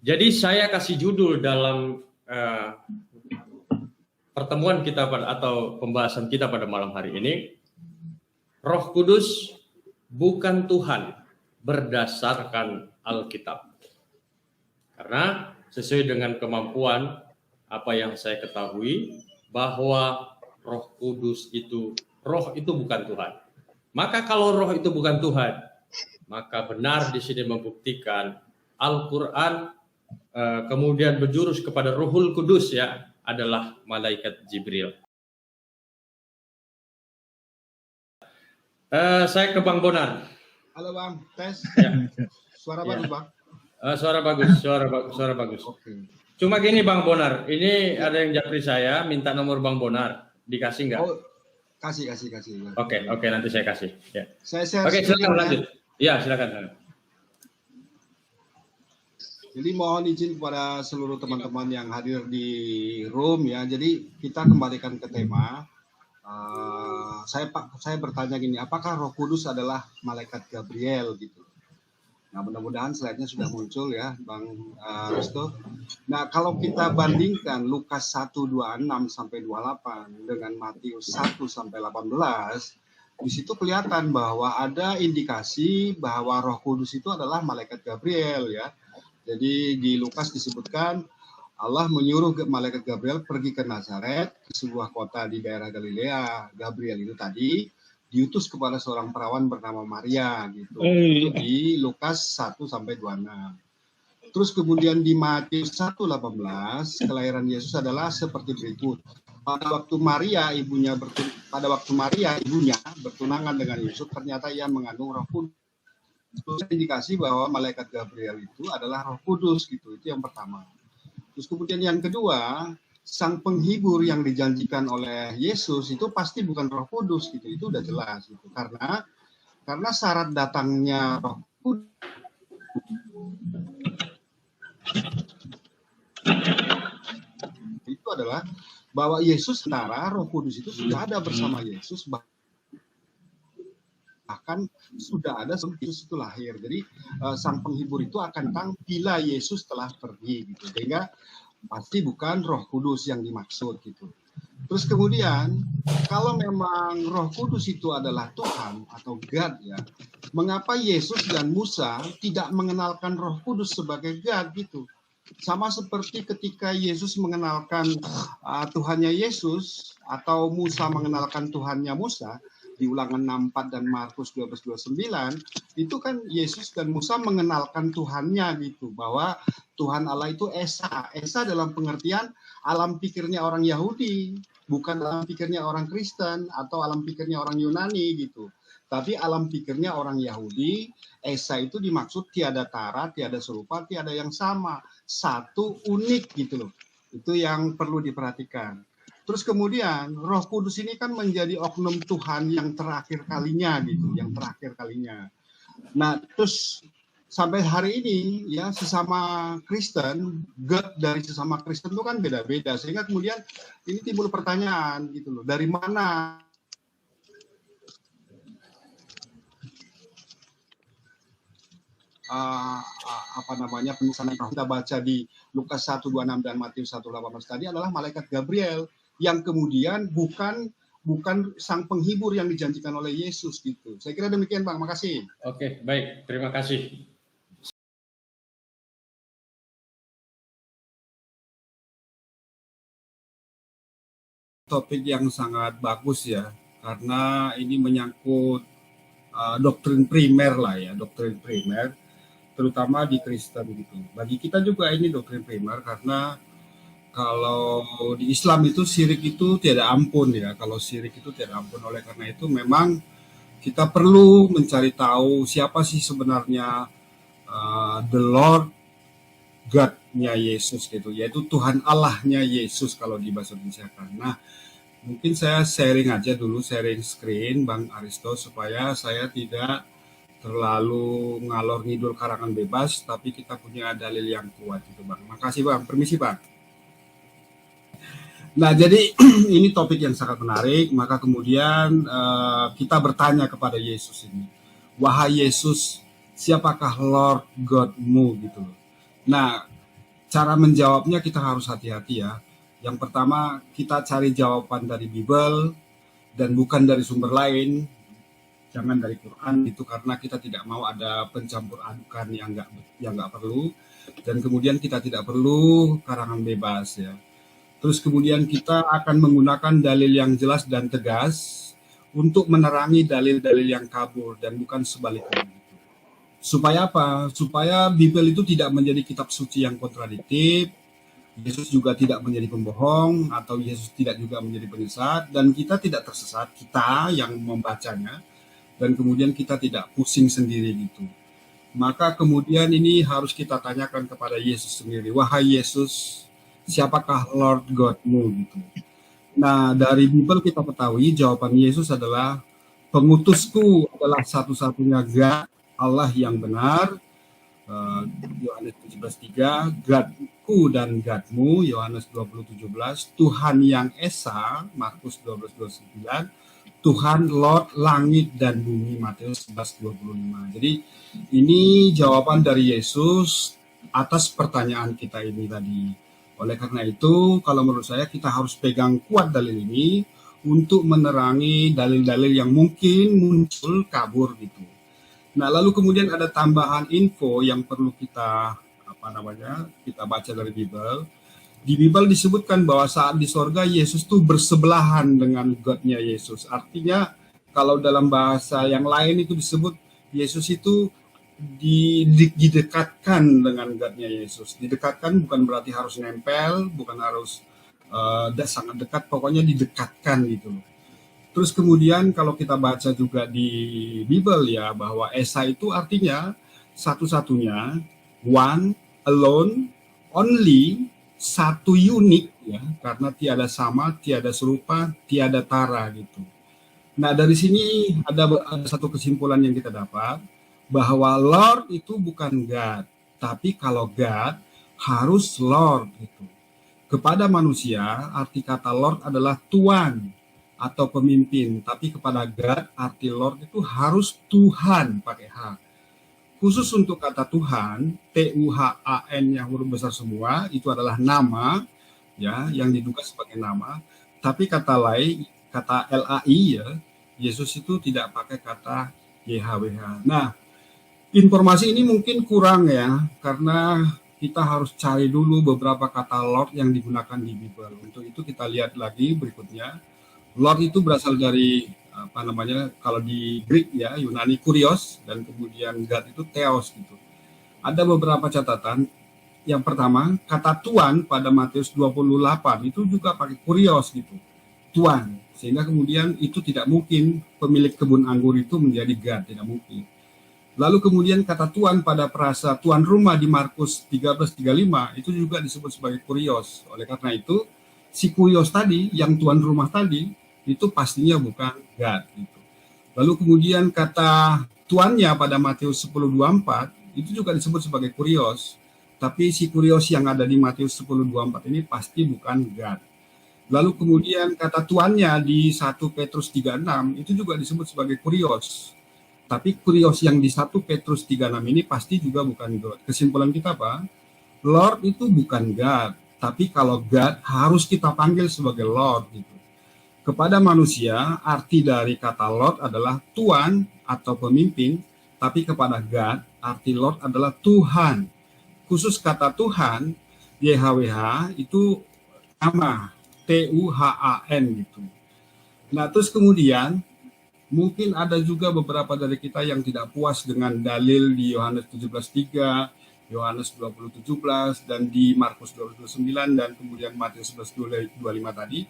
Jadi saya kasih judul dalam pertemuan kita atau pembahasan kita pada malam hari ini, Roh Kudus bukan Tuhan berdasarkan Alkitab. Karena sesuai dengan kemampuan apa yang saya ketahui, bahwa Roh Kudus itu, roh itu bukan Tuhan. Maka kalau roh itu bukan Tuhan, maka benar di sini membuktikan Al-Quran kemudian berjurus kepada Ruhul Kudus, ya, adalah malaikat Jibril. Saya ke Bang Bonar. Halo Bang, tes. Ya. Suara bagus Bang. Suara bagus. Oke. Cuma gini Bang Bonar, ini ada yang japri saya minta nomor Bang Bonar, dikasih nggak? Oh, kasih. Oke, nanti saya kasih. Ya. Oke, silakan lanjut. Ya, silakan. Jadi mohon izin kepada seluruh teman-teman yang hadir di room ya. Jadi kita kembalikan ke tema. Saya bertanya gini, apakah Roh Kudus adalah malaikat Gabriel gitu? Nah, mudah-mudahan slide-nya sudah muncul ya, Bang Risto. Nah, kalau kita bandingkan Lukas 1:26 sampai 28 dengan Matius 1 sampai 18, di situ kelihatan bahwa ada indikasi bahwa Roh Kudus itu adalah malaikat Gabriel ya. Jadi di Lukas disebutkan Allah menyuruh malaikat Gabriel pergi ke Nazaret, ke sebuah kota di daerah Galilea. Gabriel itu tadi diutus kepada seorang perawan bernama Maria gitu. Itu di Lukas 1 sampai 26. Terus kemudian di Matius 1:18 kelahiran Yesus adalah seperti berikut. Pada waktu Maria ibunya bertunangan dengan Yusuf, ternyata ia mengandung Roh Kudus. Itu indikasi bahwa malaikat Gabriel itu adalah Roh Kudus gitu. Itu yang pertama. Terus kemudian yang kedua, sang penghibur yang dijanjikan oleh Yesus itu pasti bukan Roh Kudus gitu. Itu udah jelas gitu. Karena syarat datangnya Roh Kudus itu adalah bahwa Yesus setara Roh Kudus itu sudah ada bersama Yesus, bahkan sudah ada sebelum Yesus itu lahir. Jadi sang penghibur itu akan datang bila Yesus telah pergi gitu. Sehingga pasti bukan Roh Kudus yang dimaksud gitu. Terus kemudian kalau memang Roh Kudus itu adalah Tuhan atau God ya, mengapa Yesus dan Musa tidak mengenalkan Roh Kudus sebagai God gitu? Sama seperti ketika Yesus mengenalkan Tuhannya Yesus atau Musa mengenalkan Tuhannya Musa di Ulangan 64 dan Markus 12:29, itu kan Yesus dan Musa mengenalkan Tuhannya gitu, bahwa Tuhan Allah itu Esa. Esa dalam pengertian alam pikirnya orang Yahudi, bukan alam pikirnya orang Kristen atau alam pikirnya orang Yunani gitu. Tapi alam pikirnya orang Yahudi, Esa itu dimaksud tiada tara, tiada serupa, tiada yang sama. Satu, unik gitu loh. Itu yang perlu diperhatikan. Terus kemudian Roh Kudus ini kan menjadi oknum Tuhan yang terakhir kalinya gitu, yang terakhir kalinya. Nah, terus sampai hari ini ya sesama Kristen, God dari sesama Kristen itu kan beda-beda, sehingga kemudian ini timbul pertanyaan gitu loh, dari mana penulisan yang kita baca di Lukas 1:26 dan Matius 1:18 tadi adalah malaikat Gabriel yang kemudian bukan sang penghibur yang dijanjikan oleh Yesus gitu. Saya kira demikian Bang, makasih. Oke, baik, terima kasih. Topik yang sangat bagus ya, karena ini menyangkut doktrin primer lah ya, doktrin primer, terutama di Kristen gitu. Bagi kita juga ini doktrin primer, karena kalau di Islam itu syirik itu tiada ampun ya, kalau syirik itu tiada ampun. Oleh karena itu memang kita perlu mencari tahu siapa sih sebenarnya the Lord God-nya Yesus gitu, yaitu Tuhan Allahnya Yesus kalau di bahasa Indonesia kan. Nah, mungkin saya sharing aja dulu, sharing screen Bang Aristo, supaya saya tidak terlalu ngalor ngidul karangan bebas, tapi kita punya dalil yang kuat gitu Bang. Makasih Bang, permisi Bang. Nah, jadi ini topik yang sangat menarik, maka kemudian kita bertanya kepada Yesus ini, wahai Yesus, siapakah Lord God-mu gitu loh. Nah, cara menjawabnya kita harus hati-hati ya. Yang pertama, kita cari jawaban dari Bible dan bukan dari sumber lain. Jangan dari Quran itu, karena kita tidak mau ada pencampur adukan yang nggak perlu. Dan kemudian kita tidak perlu karangan bebas ya. Terus kemudian kita akan menggunakan dalil yang jelas dan tegas untuk menerangi dalil-dalil yang kabur dan bukan sebaliknya. Supaya apa? Supaya Bible itu tidak menjadi kitab suci yang kontradiktif, Yesus juga tidak menjadi pembohong, atau Yesus tidak juga menjadi penyesat, dan kita tidak tersesat, kita yang membacanya, dan kemudian kita tidak pusing sendiri gitu. Maka kemudian ini harus kita tanyakan kepada Yesus sendiri, wahai Yesus, siapakah Lord God-mu gitu. Nah, dari Bible kita ketahui jawaban Yesus adalah, pengutusku adalah satu-satunya God, Allah yang benar, Yohanes 17:3, Godku dan Godmu, Yohanes 20:17, Tuhan yang Esa, Markus 12:29, Tuhan Lord langit dan bumi, Matius 11:25. Jadi ini jawaban dari Yesus atas pertanyaan kita ini tadi. Oleh karena itu, kalau menurut saya kita harus pegang kuat dalil ini untuk menerangi dalil-dalil yang mungkin muncul kabur gitu. Nah, lalu kemudian ada tambahan info yang perlu kita kita baca dari Bible. Di Bible disebutkan bahwa saat di sorga Yesus tuh bersebelahan dengan God-nya Yesus. Artinya kalau dalam bahasa yang lain itu disebut Yesus itu didekatkan dengan God-nya Yesus. Didekatkan bukan berarti harus nempel, bukan harus sangat dekat, pokoknya didekatkan gitu. Terus kemudian kalau kita baca juga di Bible ya, bahwa Esa itu artinya satu-satunya, one, alone, only, satu, unik ya, karena tiada sama, tiada serupa, tiada tara gitu. Nah, dari sini ada satu kesimpulan yang kita dapat, bahwa Lord itu bukan God, tapi kalau God harus Lord gitu. Kepada manusia arti kata Lord adalah Tuan atau pemimpin, tapi kepada God arti Lord itu harus Tuhan pakai H. Khusus untuk kata Tuhan, Tuhan yang huruf besar semua, itu adalah nama ya, yang diduga sebagai nama. Tapi kata lain, kata LAI ya, Yesus itu tidak pakai kata YHWH. Nah, informasi ini mungkin kurang ya, karena kita harus cari dulu beberapa kata Lord yang digunakan di Bible. Untuk itu kita lihat lagi berikutnya. Lord itu berasal dari kalau di Greek ya, Yunani kurios, dan kemudian God itu theos gitu. Ada beberapa catatan. Yang pertama, kata Tuan pada Matius 28 itu juga pakai kurios gitu. Tuan. Sehingga kemudian itu tidak mungkin pemilik kebun anggur itu menjadi God, tidak mungkin. Lalu kemudian kata Tuan pada perasa tuan rumah di Markus 13:35 itu juga disebut sebagai kurios. Oleh karena itu, si kurios tadi, yang tuan rumah tadi, itu pastinya bukan God. Gitu. Lalu kemudian kata tuannya pada Matius 10:24 itu juga disebut sebagai kurios. Tapi si kurios yang ada di Matius 10:24 ini pasti bukan God. Lalu kemudian kata tuannya di 1 Petrus 3:6 itu juga disebut sebagai kurios. Tapi kurios yang di 1 Petrus 3:6 ini pasti juga bukan God. Kesimpulan kita apa? Lord itu bukan God. Tapi kalau God harus kita panggil sebagai Lord gitu. Kepada manusia, arti dari kata Lord adalah Tuan atau pemimpin, tapi kepada God, arti Lord adalah Tuhan. Khusus kata Tuhan, YHWH, itu nama, Tuhan gitu. Nah, terus kemudian, mungkin ada juga beberapa dari kita yang tidak puas dengan dalil di Yohanes 17:3, Yohanes 20:17, dan di Markus 12:9, dan kemudian Matius 11:25 tadi.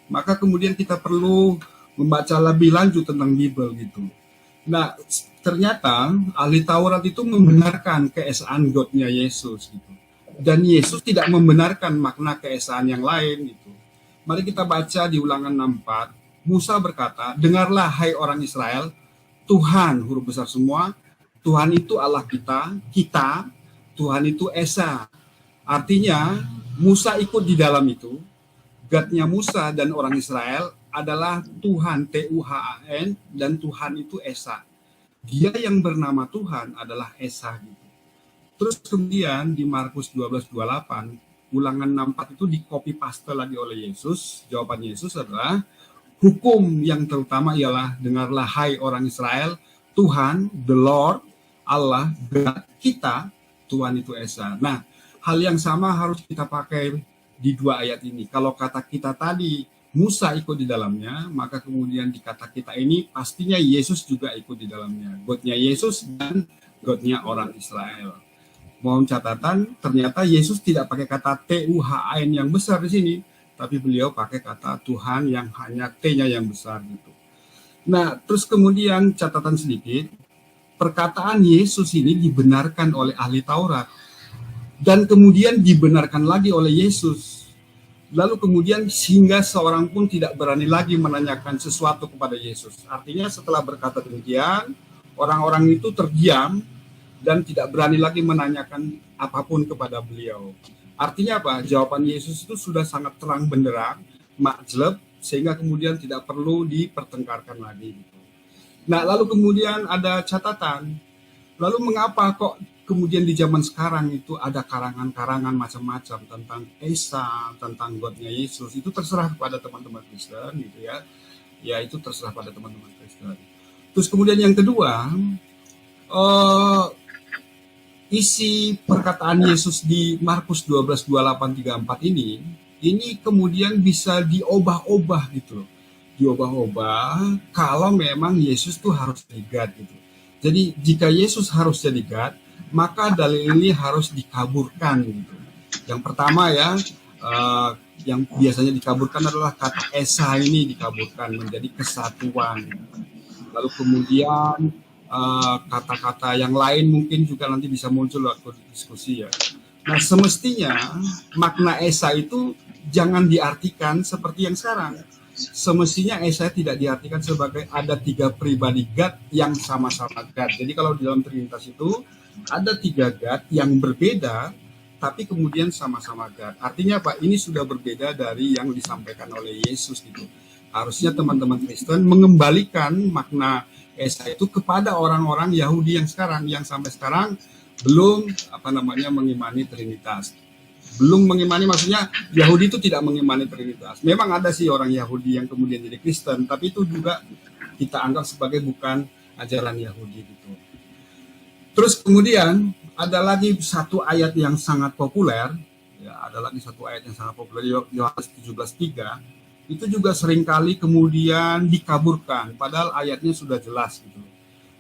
Maka kemudian kita perlu membaca lebih lanjut tentang Bible gitu. Nah, ternyata ahli Taurat itu membenarkan keesaan God-nya Yesus gitu. Dan Yesus tidak membenarkan makna keesaan yang lain gitu. Mari kita baca di Ulangan 6:4. Musa berkata, dengarlah hai orang Israel, Tuhan, huruf besar semua, Tuhan itu Allah kita, Tuhan itu Esa. Artinya, Musa ikut di dalam itu, God-nya Musa dan orang Israel adalah Tuhan, Tuhan, dan Tuhan itu Esa. Dia yang bernama Tuhan adalah Esa gitu. Terus kemudian di Markus 12:28, Ulangan 64 itu di copy paste lagi oleh Yesus. Jawaban Yesus adalah, hukum yang terutama ialah, dengarlah hai orang Israel, Tuhan, the Lord, Allah, God, kita, Tuhan itu Esa. Nah, hal yang sama harus kita pakai di dua ayat ini. Kalau kata kita tadi Musa ikut di dalamnya, maka kemudian di kata kita ini pastinya Yesus juga ikut di dalamnya. God-nya Yesus dan God-nya orang Israel. Mohon catatan, ternyata Yesus tidak pakai kata Tuhan yang besar di sini, tapi beliau pakai kata Tuhan yang hanya T-nya yang besar gitu. Nah, terus kemudian catatan sedikit, perkataan Yesus ini dibenarkan oleh ahli Taurat dan kemudian dibenarkan lagi oleh Yesus. Lalu kemudian sehingga seorang pun tidak berani lagi menanyakan sesuatu kepada Yesus. Artinya setelah berkata demikian, orang-orang itu terdiam dan tidak berani lagi menanyakan apapun kepada beliau. Artinya apa? Jawaban Yesus itu sudah sangat terang benderang, majleb, sehingga kemudian tidak perlu dipertengkarkan lagi. Nah, lalu kemudian ada catatan. Lalu mengapa kok kemudian di zaman sekarang itu ada karangan-karangan macam-macam tentang Esa, tentang God-nya Yesus? Itu terserah kepada teman-teman Kristen gitu ya. Ya, itu terserah pada teman-teman Kristen. Terus kemudian yang kedua, isi perkataan Yesus di Markus 12:28-34 ini kemudian bisa diobah-obah gitu loh. Diobah-obah kalau memang Yesus tuh harus jadi God gitu. Jadi jika Yesus harus jadi God, maka dalil ini harus dikaburkan gitu. Yang pertama ya, yang biasanya dikaburkan adalah kata Esa ini dikaburkan menjadi kesatuan. Lalu kemudian kata-kata yang lain mungkin juga nanti bisa muncul waktu diskusi ya. Nah, semestinya makna Esa itu jangan diartikan seperti yang sekarang. Semestinya Esa tidak diartikan sebagai ada tiga pribadi God yang sama-sama God. Jadi kalau di dalam Trinitas itu ada tiga God yang berbeda, tapi kemudian sama-sama God. Artinya apa? Ini sudah berbeda dari yang disampaikan oleh Yesus gitu. Harusnya teman-teman Kristen mengembalikan makna Esa itu kepada orang-orang Yahudi yang sekarang, yang sampai sekarang belum mengimani Trinitas. Belum mengimani, maksudnya Yahudi itu tidak mengimani Trinitas. Memang ada sih orang Yahudi yang kemudian jadi Kristen, tapi itu juga kita anggap sebagai bukan ajaran Yahudi gitu. Terus kemudian ada lagi satu ayat yang sangat populer, ya, Yohanes 17:3. Itu juga seringkali kemudian dikaburkan, padahal ayatnya sudah jelas gitu.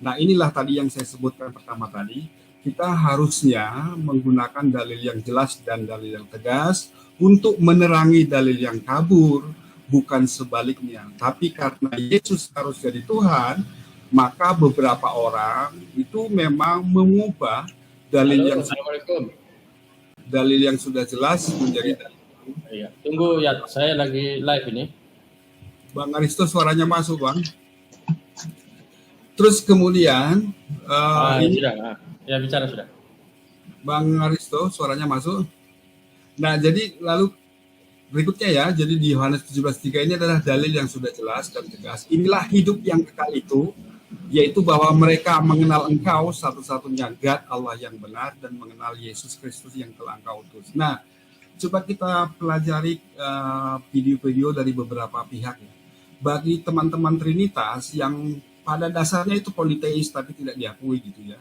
Nah, inilah tadi yang saya sebutkan pertama tadi, kita harusnya menggunakan dalil yang jelas dan dalil yang tegas untuk menerangi dalil yang kabur, bukan sebaliknya. Tapi karena Yesus harus jadi Tuhan, maka beberapa orang itu memang mengubah dalil yang sudah jelas menjadi dalil. Iya. Tunggu ya, saya lagi live ini. Bang Aristo suaranya masuk, Bang. Terus kemudian sudah. Ya, bicara sudah. Bang Aristo suaranya masuk. Nah, jadi lalu berikutnya ya, jadi di Yohanes 17:3 ini adalah dalil yang sudah jelas dan tegas. Inilah hidup yang kekal itu, yaitu bahwa mereka mengenal Engkau satu-satunya God, Allah yang benar, dan mengenal Yesus Kristus yang telah Engkau utus. Nah, coba kita pelajari video-video dari beberapa pihak ya. Bagi teman-teman Trinitas yang pada dasarnya itu politeis tapi tidak diakui gitu ya.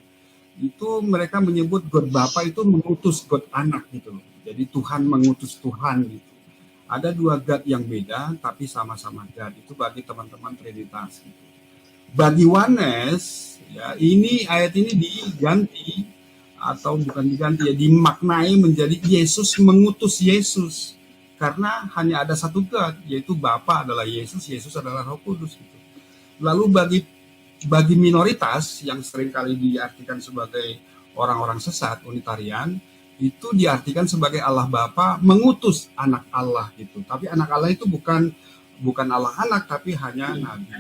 Itu mereka menyebut God Bapa itu mengutus God Anak gitu loh. Jadi Tuhan mengutus Tuhan gitu. Ada dua God yang beda tapi sama-sama God. Itu bagi teman-teman Trinitas gitu. Bagi Oneness ya, ini ayat ini diganti atau bukan diganti ya, dimaknai menjadi Yesus mengutus Yesus, karena hanya ada satu God, yaitu Bapa adalah Yesus, Yesus adalah Roh Kudus gitu. Lalu bagi minoritas yang seringkali diartikan sebagai orang-orang sesat, Unitarian, itu diartikan sebagai Allah Bapa mengutus anak Allah gitu. Tapi anak Allah itu bukan Allah anak, tapi hanya nabi.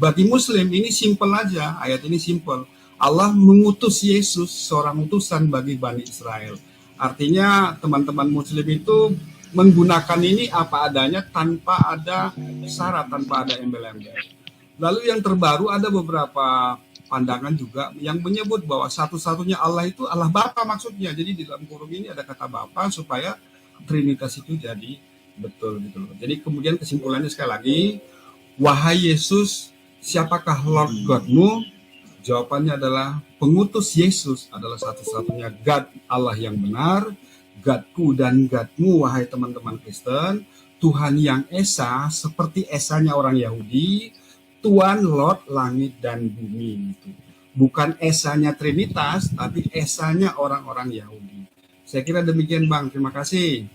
Bagi Muslim ini simple aja, ayat ini simple. Allah mengutus Yesus, seorang utusan bagi Bani Israel. Artinya teman-teman Muslim itu menggunakan ini apa adanya tanpa ada syarat, tanpa ada embel-embel. Lalu yang terbaru ada beberapa pandangan juga yang menyebut bahwa satu-satunya Allah itu Allah Bapa maksudnya. Jadi di dalam kurung ini ada kata Bapa supaya Trinitas itu jadi betul gitu loh. Jadi kemudian kesimpulannya sekali lagi, wahai Yesus, siapakah Lord God-mu? Jawabannya adalah pengutus Yesus adalah satu-satunya God Allah yang benar, God-ku dan God-mu, wahai teman-teman Kristen, Tuhan yang Esa seperti Esanya orang Yahudi, Tuhan Lord langit dan bumi itu. Bukan Esanya Trinitas, tapi Esanya orang-orang Yahudi. Saya kira demikian Bang, terima kasih.